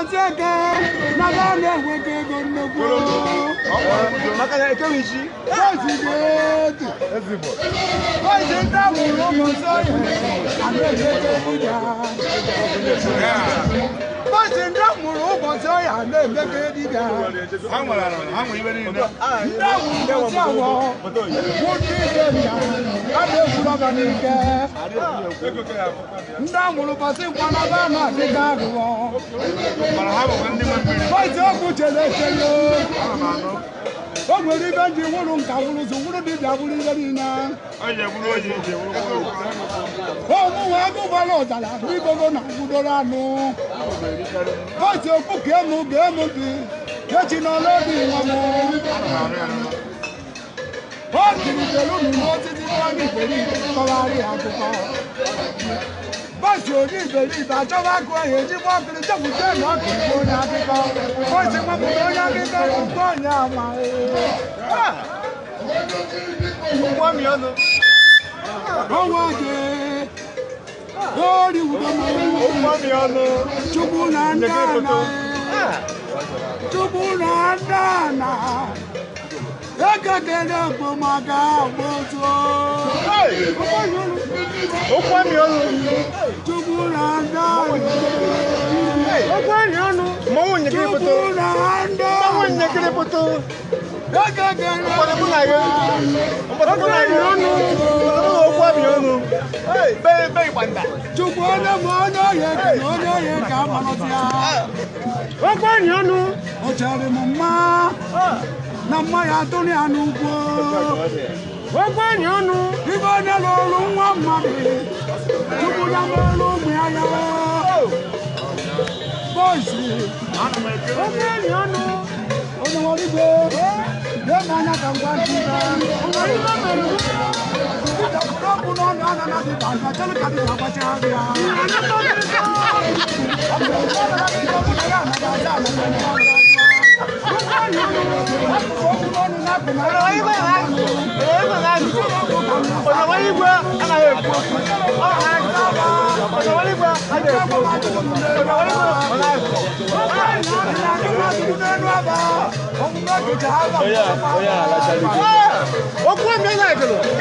Bonseke, Nagane Weke Gonoko. Makana Ekemishi. What's it? What's it that will almost say? I'm not What's in that will almost say? I'm not Oh, we're even the one on Kavulu, so what did I believe in now? Oh, no, I go Valota, people go now, Budorano. What's your book, Gamu, catching all of you one more. What did you tell me? What did you want me to do? But you didn't believe that Java Quay, you walk in the top of the rock, what's the one who Namaya Tony Anugo. When you know, you go down alone one money. You go down alone where you are. Boys, when you know, on the way go, the man I can go to them. Oh,